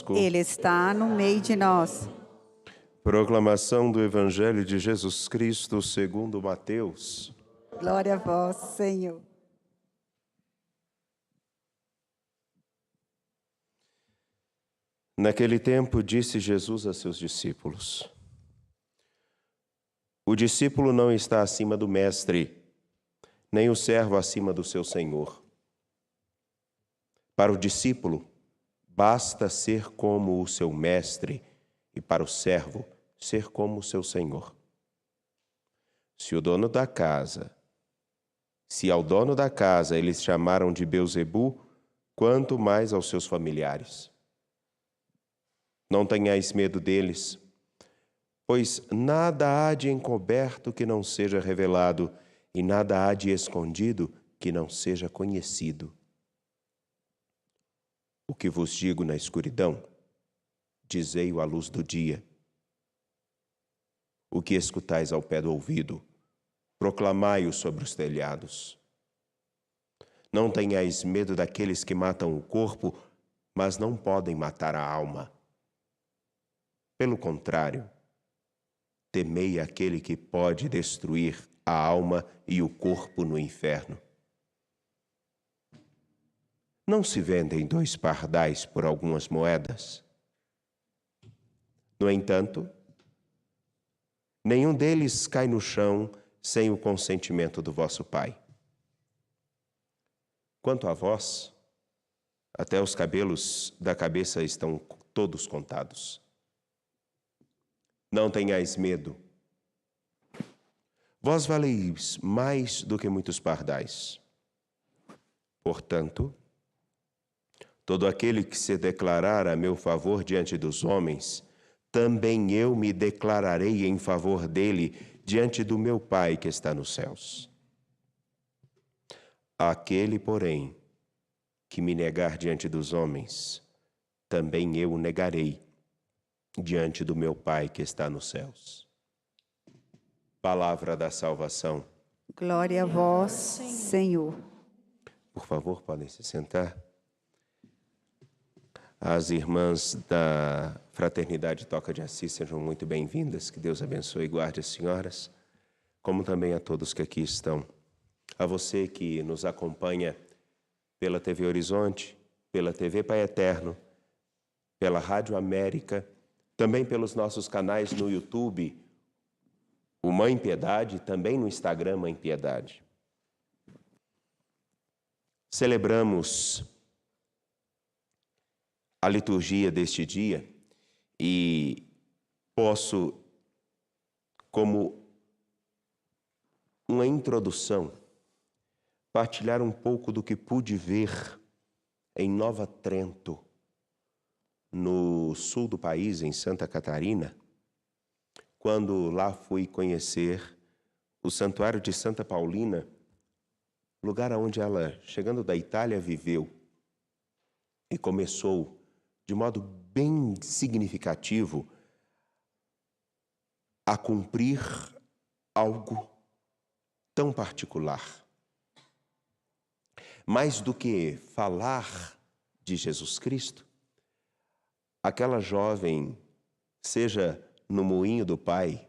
conosco. Ele está no meio de nós. Proclamação do Evangelho de Jesus Cristo segundo Mateus. Glória a vós, Senhor. Naquele tempo, disse Jesus a seus discípulos: O discípulo não está acima do mestre, nem o servo acima do seu senhor. Para o discípulo, basta ser como o seu mestre, e para o servo, ser como o seu senhor. Se ao dono da casa eles chamaram de Belzebu, quanto mais aos seus familiares. Não tenhais medo deles, pois nada há de encoberto que não seja revelado, e nada há de escondido que não seja conhecido. O que vos digo na escuridão, dizei-o à luz do dia. O que escutais ao pé do ouvido, proclamai-o sobre os telhados. Não tenhais medo daqueles que matam o corpo, mas não podem matar a alma. Pelo contrário, temei aquele que pode destruir a alma e o corpo no inferno. Não se vendem 2 pardais por algumas moedas? No entanto, nenhum deles cai no chão sem o consentimento do vosso Pai. Quanto a vós, até os cabelos da cabeça estão todos contados. Não tenhais medo. Vós valeis mais do que muitos pardais. Portanto, todo aquele que se declarar a meu favor diante dos homens, também eu me declararei em favor dele diante do meu Pai que está nos céus. Aquele, porém, que me negar diante dos homens, também eu o negarei diante do meu Pai que está nos céus. Palavra da salvação. Glória a vós, Senhor. Por favor, podem se sentar. As irmãs da Fraternidade Toca de Assis sejam muito bem-vindas. Que Deus abençoe e guarde as senhoras, como também a todos que aqui estão. A você que nos acompanha pela TV Horizonte, pela TV Pai Eterno, pela Rádio América, também pelos nossos canais no YouTube, o Mãe Piedade, também no Instagram Mãe Piedade. Celebramos a liturgia deste dia e posso, como uma introdução, partilhar um pouco do que pude ver em Nova Trento, no sul do país, em Santa Catarina, quando lá fui conhecer o Santuário de Santa Paulina, lugar onde ela, chegando da Itália, viveu e começou, de modo bem significativo, a cumprir algo tão particular. Mais do que falar de Jesus Cristo, aquela jovem, seja no moinho do pai,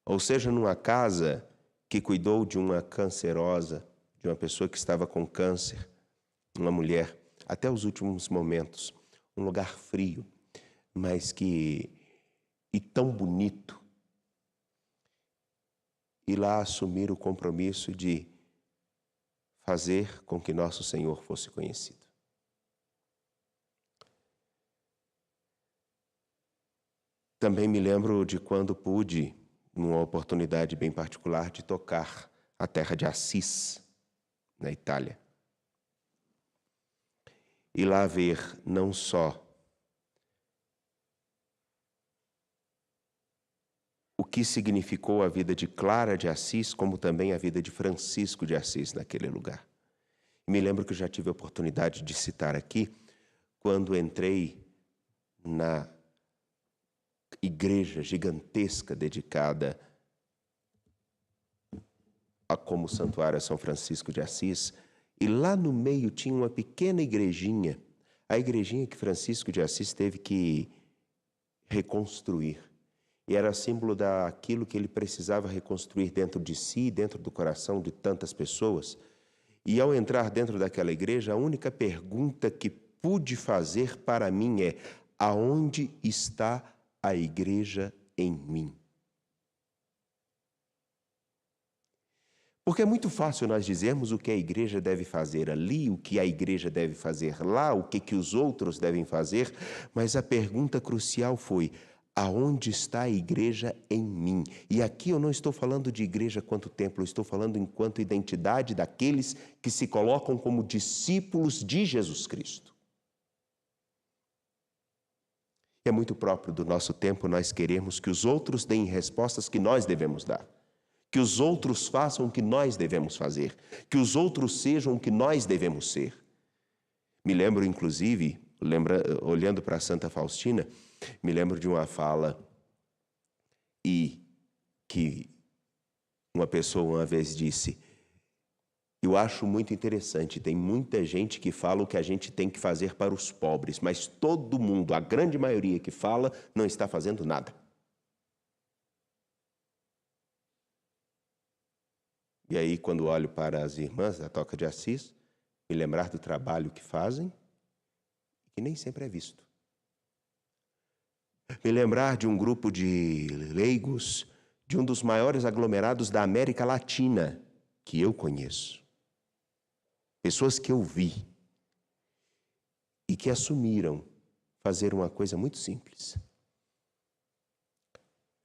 ou seja numa casa que cuidou de uma cancerosa, de uma pessoa que estava com câncer, uma mulher, até os últimos momentos, um lugar frio, mas e tão bonito, e lá assumir o compromisso de fazer com que nosso Senhor fosse conhecido. Também me lembro de quando pude, numa oportunidade bem particular, de tocar a terra de Assis, na Itália. E lá ver não só o que significou a vida de Clara de Assis, como também a vida de Francisco de Assis naquele lugar. E me lembro que eu já tive a oportunidade de citar aqui, quando entrei na igreja gigantesca dedicada como santuário a São Francisco de Assis, e lá no meio tinha uma pequena igrejinha, a igrejinha que Francisco de Assis teve que reconstruir. E era símbolo daquilo que ele precisava reconstruir dentro de si, dentro do coração de tantas pessoas. E ao entrar dentro daquela igreja, a única pergunta que pude fazer para mim é: aonde está a igreja em mim? Porque é muito fácil nós dizermos o que a igreja deve fazer ali, o que a igreja deve fazer lá, o que os outros devem fazer, mas a pergunta crucial foi: aonde está a igreja em mim? E aqui eu não estou falando de igreja quanto templo, eu estou falando enquanto identidade daqueles que se colocam como discípulos de Jesus Cristo. É muito próprio do nosso tempo nós queremos que os outros deem respostas que nós devemos dar. Que os outros façam o que nós devemos fazer. Que os outros sejam o que nós devemos ser. Me lembro, inclusive, olhando para Santa Faustina, me lembro de uma fala e que uma pessoa uma vez disse: eu acho muito interessante, tem muita gente que fala o que a gente tem que fazer para os pobres, mas todo mundo, a grande maioria que fala, não está fazendo nada. E aí, quando olho para as irmãs da Toca de Assis, me lembrar do trabalho que fazem, que nem sempre é visto. Me lembrar de um grupo de leigos, de um dos maiores aglomerados da América Latina, que eu conheço. Pessoas que eu vi e que assumiram fazer uma coisa muito simples.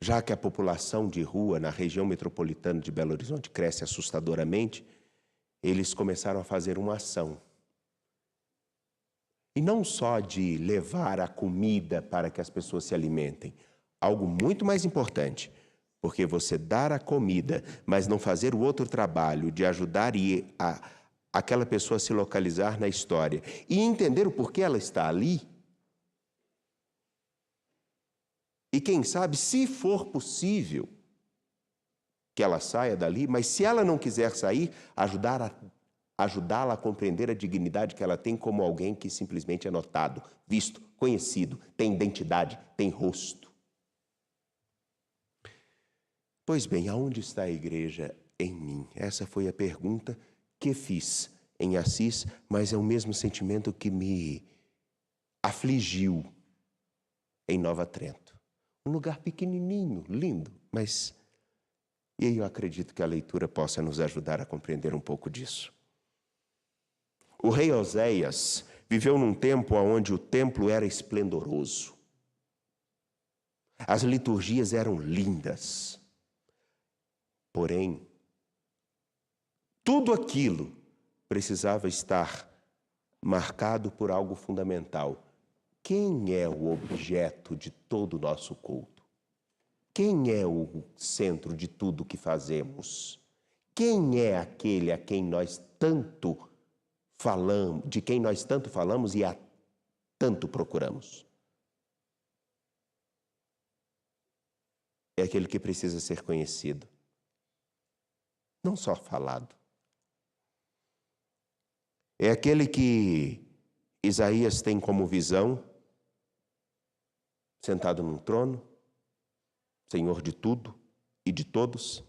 Já que a população de rua na região metropolitana de Belo Horizonte cresce assustadoramente, eles começaram a fazer uma ação. E não só de levar a comida para que as pessoas se alimentem, algo muito mais importante, porque você dar a comida, mas não fazer o outro trabalho de ajudar aquela pessoa a se localizar na história e entender o porquê ela está ali. E quem sabe, se for possível, que ela saia dali, mas se ela não quiser sair, ajudá-la a compreender a dignidade que ela tem como alguém que simplesmente é notado, visto, conhecido, tem identidade, tem rosto. Pois bem, aonde está a igreja em mim? Essa foi a pergunta que fiz em Assis, mas é o mesmo sentimento que me afligiu em Nova Trento. Um lugar pequenininho, lindo, mas eu acredito que a leitura possa nos ajudar a compreender um pouco disso. O rei Oséias viveu num tempo onde o templo era esplendoroso. As liturgias eram lindas. Porém, tudo aquilo precisava estar marcado por algo fundamental. Quem é o objeto de todo o nosso culto? Quem é o centro de tudo que fazemos? Quem é aquele a quem nós tanto falamos, de quem nós tanto falamos e tanto procuramos? É aquele que precisa ser conhecido, não só falado. É aquele que Isaías tem como visão, sentado num trono, Senhor de tudo e de todos,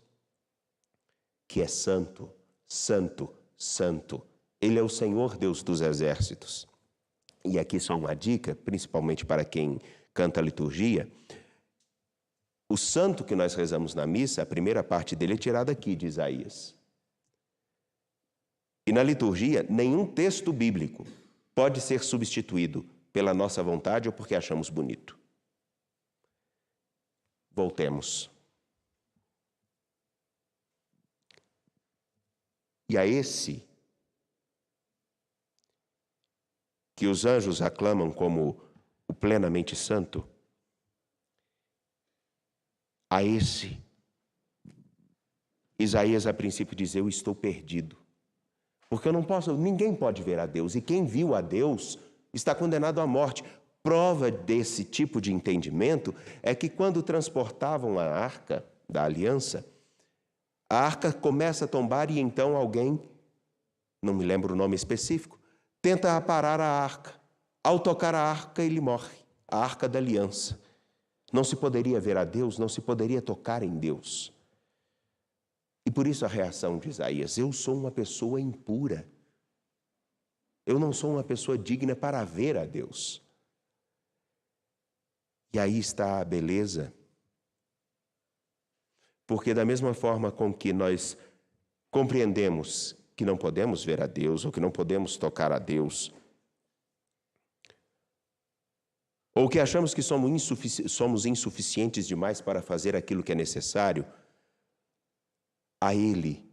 que é santo, santo, santo. Ele é o Senhor Deus dos exércitos. E aqui só uma dica, principalmente para quem canta a liturgia. O santo que nós rezamos na missa, a primeira parte dele é tirada aqui de Isaías. E na liturgia, nenhum texto bíblico pode ser substituído pela nossa vontade ou porque achamos bonito. Voltemos. E a esse que os anjos aclamam como o plenamente santo, a esse Isaías a princípio diz: eu estou perdido. Porque eu não posso, ninguém pode ver a Deus, e quem viu a Deus está condenado à morte. Prova desse tipo de entendimento é que quando transportavam a arca da aliança, a arca começa a tombar e então alguém, não me lembro o nome específico, tenta aparar a arca. Ao tocar a arca, ele morre, a arca da aliança. Não se poderia ver a Deus, não se poderia tocar em Deus. E por isso a reação de Isaías: eu sou uma pessoa impura. Eu não sou uma pessoa digna para ver a Deus. E aí está a beleza. Porque da mesma forma com que nós compreendemos que não podemos ver a Deus, ou que não podemos tocar a Deus, ou que achamos que somos insuficientes demais para fazer aquilo que é necessário, a Ele,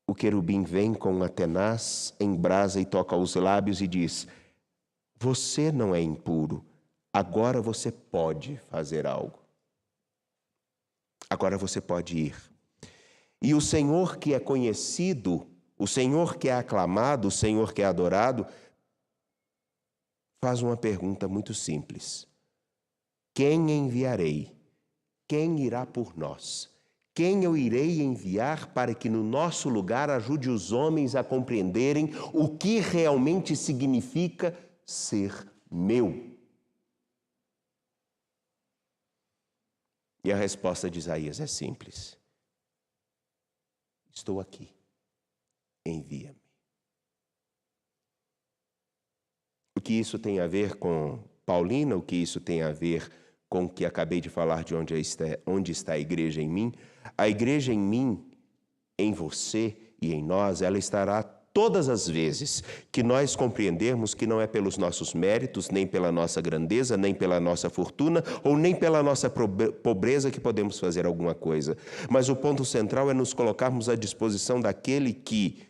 o querubim vem com uma tenaz em brasa e toca os lábios e diz: você não é impuro, agora você pode fazer algo. Agora você pode ir. E o Senhor que é conhecido, o Senhor que é aclamado, o Senhor que é adorado, faz uma pergunta muito simples: quem enviarei? Quem irá por nós? Quem eu irei enviar para que no nosso lugar ajude os homens a compreenderem o que realmente significa ser meu? E a resposta de Isaías é simples: estou aqui, envia-me. O que isso tem a ver com Paulina, o que isso tem a ver com o que acabei de falar de onde está a igreja em mim? A igreja em mim, em você e em nós, ela estará todas as vezes que nós compreendermos que não é pelos nossos méritos, nem pela nossa grandeza, nem pela nossa fortuna, ou nem pela nossa pobreza que podemos fazer alguma coisa. Mas o ponto central é nos colocarmos à disposição daquele que,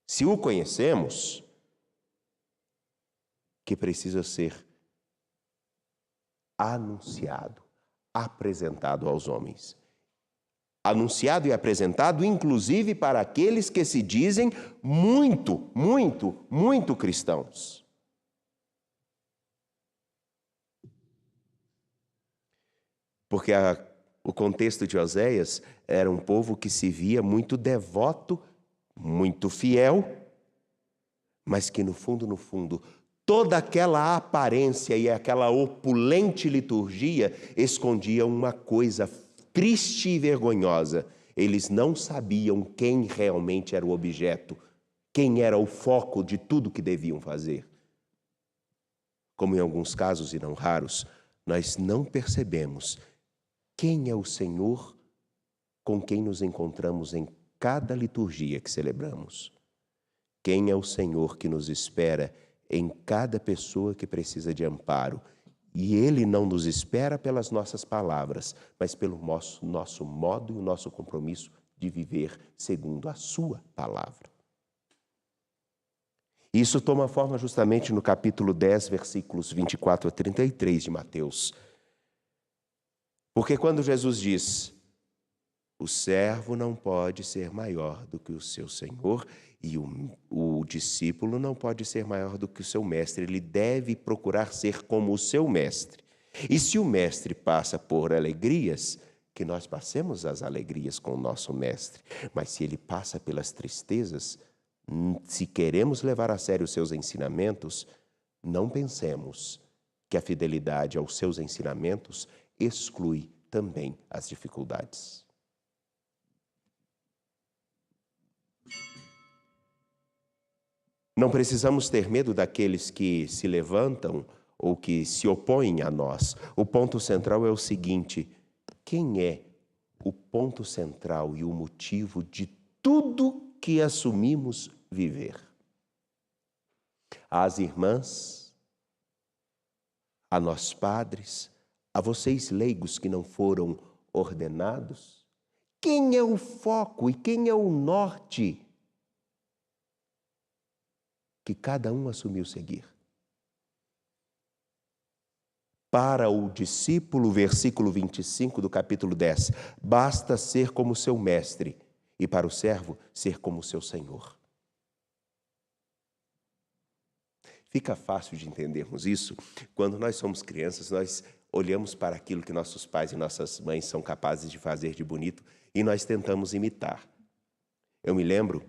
se o conhecemos, que precisa ser anunciado, apresentado aos homens. Anunciado e apresentado, inclusive, para aqueles que se dizem muito, muito, muito cristãos. Porque o contexto de Oséias era um povo que se via muito devoto, muito fiel, mas que no fundo, toda aquela aparência e aquela opulente liturgia escondia uma coisa triste e vergonhosa. Eles não sabiam quem realmente era o objeto, quem era o foco de tudo que deviam fazer. Como em alguns casos, e não raros, nós não percebemos quem é o Senhor com quem nos encontramos em cada liturgia que celebramos. Quem é o Senhor que nos espera em cada pessoa que precisa de amparo. E Ele não nos espera pelas nossas palavras, mas pelo nosso modo e o nosso compromisso de viver segundo a sua palavra. Isso toma forma justamente no capítulo 10, versículos 24 a 33 de Mateus. Porque quando Jesus diz: o servo não pode ser maior do que o seu senhor, e o discípulo não pode ser maior do que o seu mestre. Ele deve procurar ser como o seu mestre. E se o mestre passa por alegrias, que nós passemos as alegrias com o nosso mestre. Mas se ele passa pelas tristezas, se queremos levar a sério os seus ensinamentos, não pensemos que a fidelidade aos seus ensinamentos exclui também as dificuldades. Não precisamos ter medo daqueles que se levantam ou que se opõem a nós. O ponto central é o seguinte: quem é o ponto central e o motivo de tudo que assumimos viver? Às irmãs, a nós padres, a vocês leigos que não foram ordenados, quem é o foco e quem é o norte que cada um assumiu seguir? Para o discípulo, versículo 25 do capítulo 10, basta ser como seu mestre, e para o servo, ser como seu senhor. Fica fácil de entendermos isso quando nós somos crianças, nós olhamos para aquilo que nossos pais e nossas mães são capazes de fazer de bonito e nós tentamos imitar. Eu me lembro,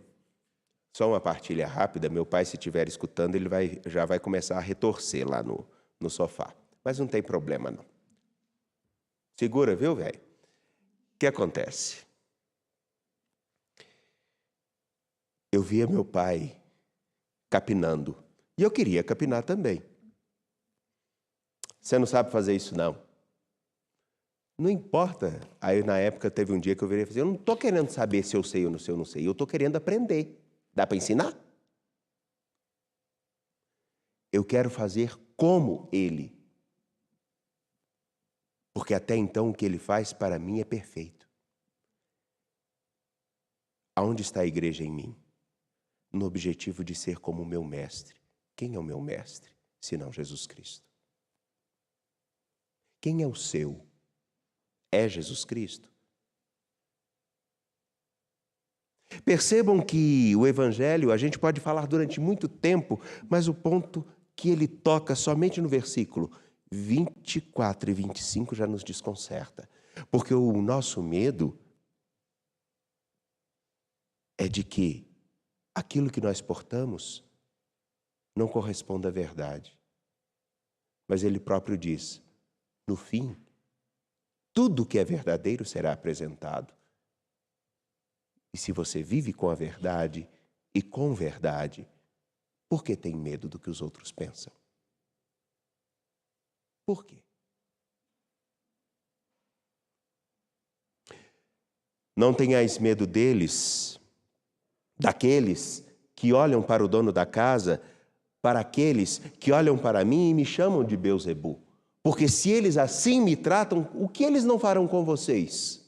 Só uma partilha rápida, meu pai, se estiver escutando, ele já vai começar a retorcer lá no sofá. Mas não tem problema, não. Segura, viu, velho? O que acontece? Eu via meu pai capinando. E eu queria capinar também. Você não sabe fazer isso, não. Não importa. Aí, na época, teve um dia que eu virei e falei, eu não estou querendo saber se eu sei ou se eu não sei. Eu estou querendo aprender. Dá para ensinar? Eu quero fazer como ele. Porque até então o que ele faz para mim é perfeito. Aonde está a igreja em mim? No objetivo de ser como o meu mestre. Quem é o meu mestre, senão Jesus Cristo? Quem é o seu? É Jesus Cristo? Percebam que o Evangelho, a gente pode falar durante muito tempo, mas o ponto que ele toca somente no versículo 24 e 25 já nos desconcerta. Porque o nosso medo é de que aquilo que nós portamos não corresponda à verdade. Mas ele próprio diz, no fim, tudo que é verdadeiro será apresentado. E se você vive com a verdade e com verdade, por que tem medo do que os outros pensam? Por quê? Não tenhais medo deles, daqueles que olham para o dono da casa, para aqueles que olham para mim e me chamam de Beelzebu. Porque se eles assim me tratam, o que eles não farão com vocês?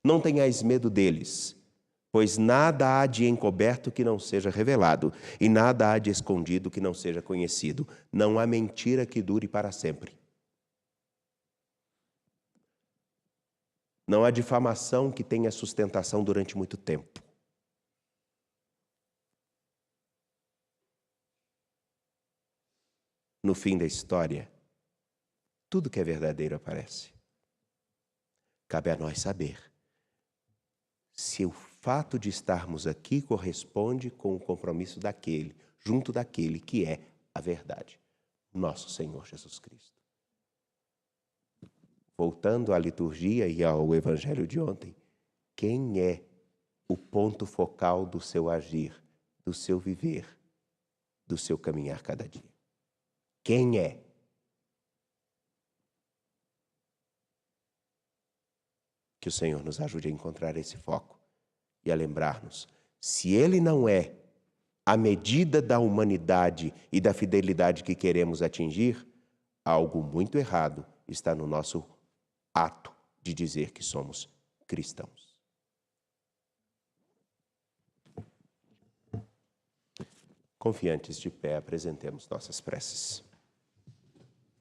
Não tenhais medo deles, pois nada há de encoberto que não seja revelado, e nada há de escondido que não seja conhecido. Não há mentira que dure para sempre. Não há difamação que tenha sustentação durante muito tempo. No fim da história, tudo que é verdadeiro aparece. Cabe a nós saber se o fato de estarmos aqui corresponde com o compromisso daquele, junto daquele que é a verdade, nosso Senhor Jesus Cristo. Voltando à liturgia e ao evangelho de ontem, quem é o ponto focal do seu agir, do seu viver, do seu caminhar cada dia? Quem é? Que o Senhor nos ajude a encontrar esse foco e a lembrar-nos, se Ele não é a medida da humanidade e da fidelidade que queremos atingir, algo muito errado está no nosso ato de dizer que somos cristãos. Confiantes de pé, apresentemos nossas preces.